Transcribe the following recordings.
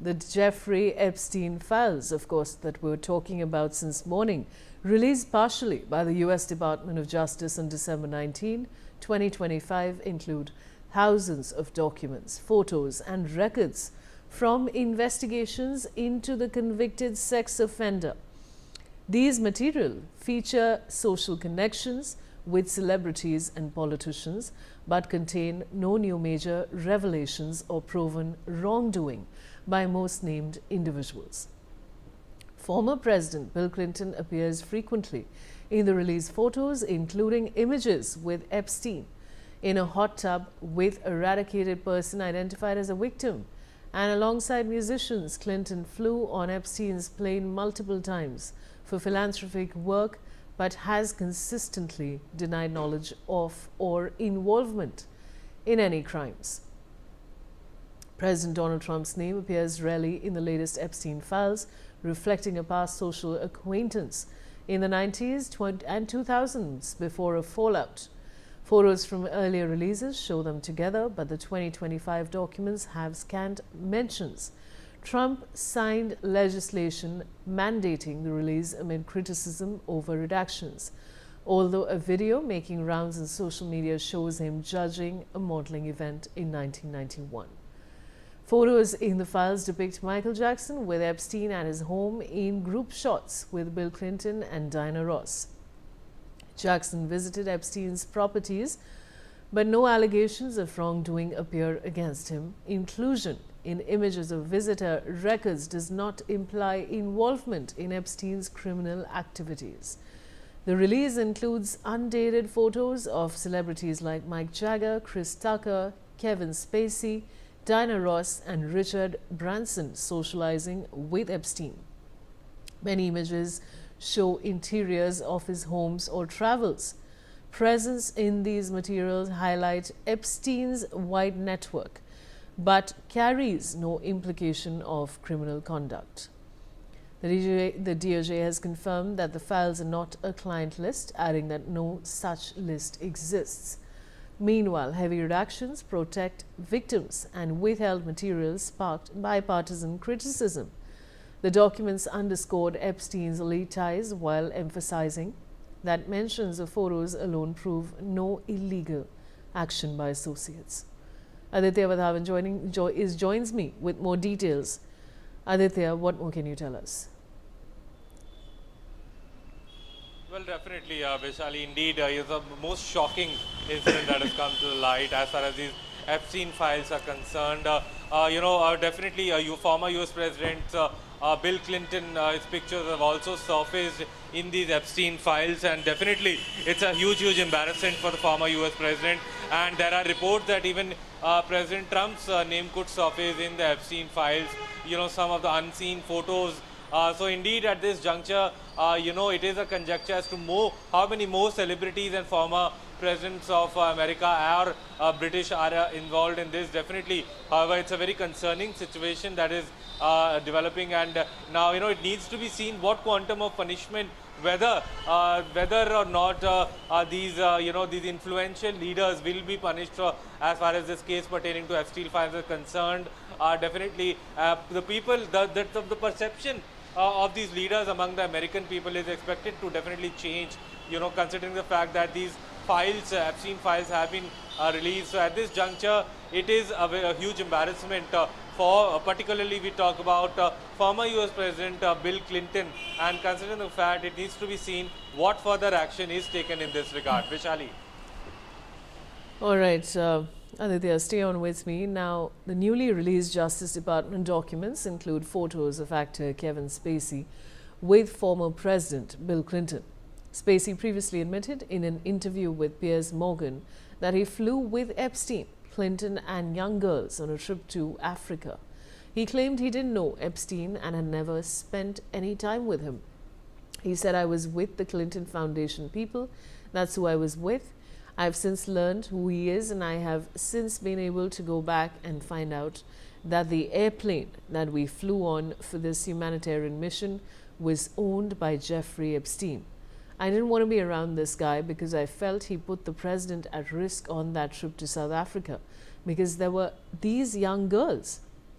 The Jeffrey Epstein files, of course, that we're talking about since morning, released partially by the U.S. Department of Justice on December 19, 2025, include thousands of documents, photos, and records from investigations into the convicted sex offender. These material feature social connections with celebrities and politicians, but contain no new major revelations or proven wrongdoing by most named individuals. Former President Bill Clinton appears frequently in the released photos, including images with Epstein in a hot tub with a eradicated person identified as a victim. And alongside musicians, Clinton flew on Epstein's plane multiple times for philanthropic work, but has consistently denied knowledge of or involvement in any crimes. President Donald Trump's name appears rarely in the latest Epstein files, reflecting a past social acquaintance in the 90s and 2000s before a fallout. Photos from earlier releases show them together, but the 2025 documents have scant mentions. Trump signed legislation mandating the release amid criticism over redactions, although a video making rounds in social media shows him judging a modeling event in 1991. Photos in the files depict Michael Jackson with Epstein at his home in group shots with Bill Clinton and Diana Ross. Jackson visited Epstein's properties, but no allegations of wrongdoing appear against him. Inclusion in images of visitor records does not imply involvement in Epstein's criminal activities. The release includes undated photos of celebrities like Mike Jagger, Chris Tucker, Kevin Spacey, Diana Ross, and Richard Branson socializing with Epstein. Many images show interiors of his homes or travels. Presence in these materials highlight Epstein's wide network, but carries no implication of criminal conduct. The DOJ has confirmed that the files are not a client list, adding that no such list exists. Meanwhile, heavy redactions protect victims and withheld materials sparked bipartisan criticism. The documents underscored Epstein's elite ties while emphasizing that mentions of photos alone prove no illegal action by associates. Aditya Vadhavan joins me with more details. Aditya, what more can you tell us? Well, definitely, Vishali, indeed, is the most shocking incident that has come to the light as far as these Epstein files are concerned. Definitely, former U.S. President Bill Clinton, his pictures have also surfaced in these Epstein files, and definitely, it's a huge embarrassment for the former U.S. President. And there are reports that even President Trump's name could surface in the Epstein files. Some of the unseen photos. So indeed, at this juncture, it is a conjecture as to how many more celebrities and former presidents of America or British are involved in this. Definitely, however, it's a very concerning situation that is developing, and now it needs to be seen what quantum of punishment, whether or not these influential leaders will be punished as far as this case pertaining to Epstein files is concerned. Definitely, the perception of these leaders among the American people is expected to definitely change, considering the fact that these files, Epstein files, have been released. So at this juncture, it is a huge embarrassment for, particularly we talk about former US President Bill Clinton, and considering the fact it needs to be seen what further action is taken in this regard. Vishali. All right. Aditya, stay on with me. Now, the newly released Justice Department documents include photos of actor Kevin Spacey with former President Bill Clinton. Spacey previously admitted in an interview with Piers Morgan that he flew with Epstein, Clinton, and young girls on a trip to Africa. He claimed he didn't know Epstein and had never spent any time with him. He said, "I was with the Clinton Foundation people. That's who I was with. I've since learned who he is, and I have since been able to go back and find out that the airplane that we flew on for this humanitarian mission was owned by Jeffrey Epstein. I didn't want to be around this guy because I felt he put the president at risk on that trip to South Africa because there were these young girls.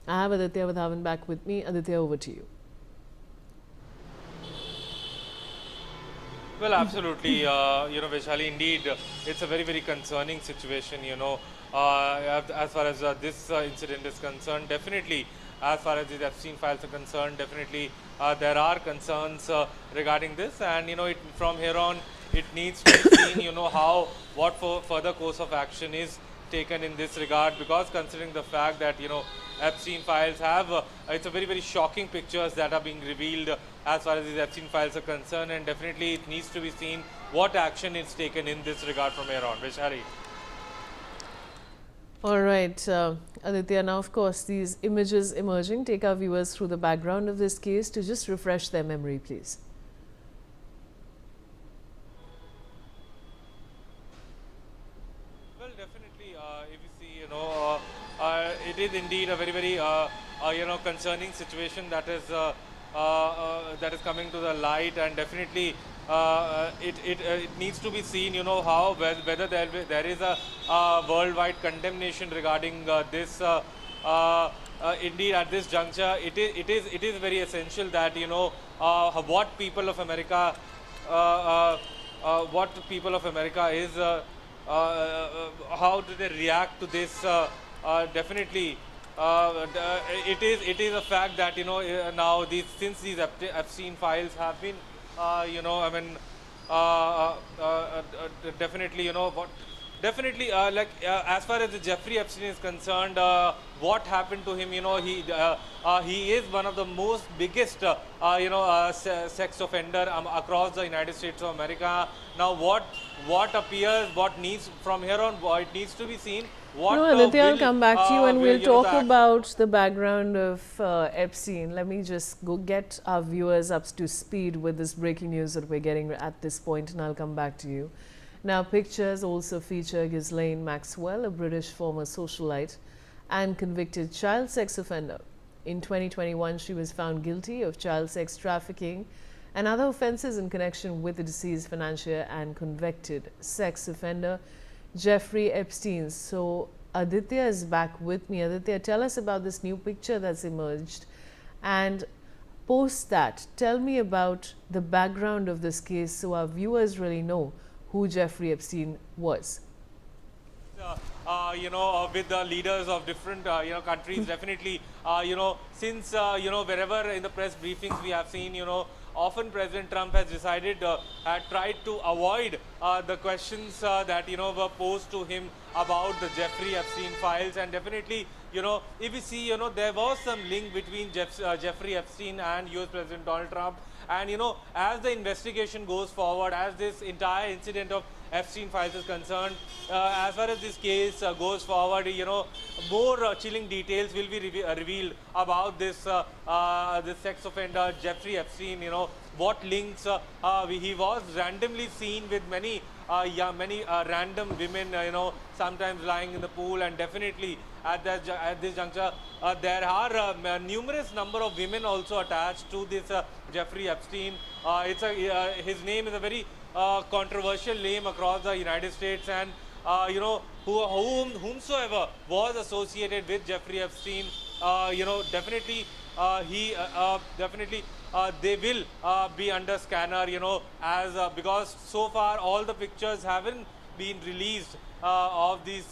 I have Aditya Vadhavan back with me. Aditya, over to you. Well, absolutely. Vaishali, indeed, it's a very, very concerning situation, as far as this incident is concerned. Definitely, as far as these Epstein files are concerned, definitely there are concerns regarding this. And, from here on, it needs to be seen, what further course of action is taken in this regard, because considering the fact that, Epstein files have, it's a very, very shocking pictures that are being revealed as far as these Epstein files are concerned, and definitely it needs to be seen what action is taken in this regard from here on. Vaishali. All right, Aditya, now of course these images emerging, take our viewers through the background of this case to just refresh their memory, please. Well, definitely, if you see, it is indeed a very, very, concerning situation that is coming to the light, and definitely it needs to be seen, whether there is a worldwide condemnation regarding this. Indeed, at this juncture, it is very essential that what people of America is. How do they react to this? Definitely, it is a fact that now since these Epstein files have been definitely definitely as far as the Jeffrey Epstein is concerned, what happened to him, he is one of the most biggest sex offender across the United States of America. Now what appears, what needs from here on, it needs to be seen. Aditya, I'll come back to you and we'll talk about the background of Epstein. Let me just go get our viewers up to speed with this breaking news that we're getting at this point, and I'll come back to you. Now, pictures also feature Ghislaine Maxwell, a British former socialite and convicted child sex offender. In 2021, she was found guilty of child sex trafficking and other offences in connection with the deceased financier and convicted sex offender Jeffrey Epstein. So Aditya is back with me. Aditya, tell us about this new picture that's emerged, and post that, tell me about the background of this case so our viewers really know who Jeffrey Epstein was. With the leaders of different, countries, definitely, since, wherever in the press briefings we have seen, often President Trump has decided, had tried to avoid the questions that, were posed to him about the Jeffrey Epstein files. And definitely, if you see, there was some link between Jeffrey Epstein and US President Donald Trump. And, as the investigation goes forward, as this entire incident of Epstein files is concerned, as far as this case goes forward, more chilling details will be revealed about this this sex offender Jeffrey Epstein. What links he was randomly seen with many random women, sometimes lying in the pool, and definitely at this juncture there are numerous number of women also attached to this Jeffrey Epstein. His name is a very controversial name across the United States, and whomsoever was associated with Jeffrey Epstein, definitely they will be under scanner, because so far all the pictures haven't been released of these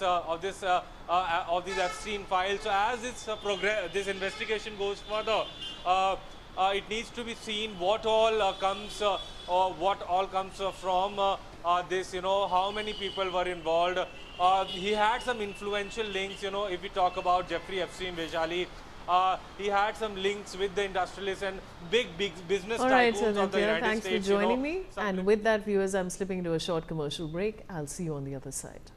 Epstein files. So as this investigation goes further, it needs to be seen what all comes from this. How many people were involved. He had some influential links. If we talk about Jeffrey Epstein, Vaishali, he had some links with the industrialists and big business tycoons of the United Thanks States. for joining me. And with that, viewers, I'm slipping into a short commercial break. I'll see you on the other side.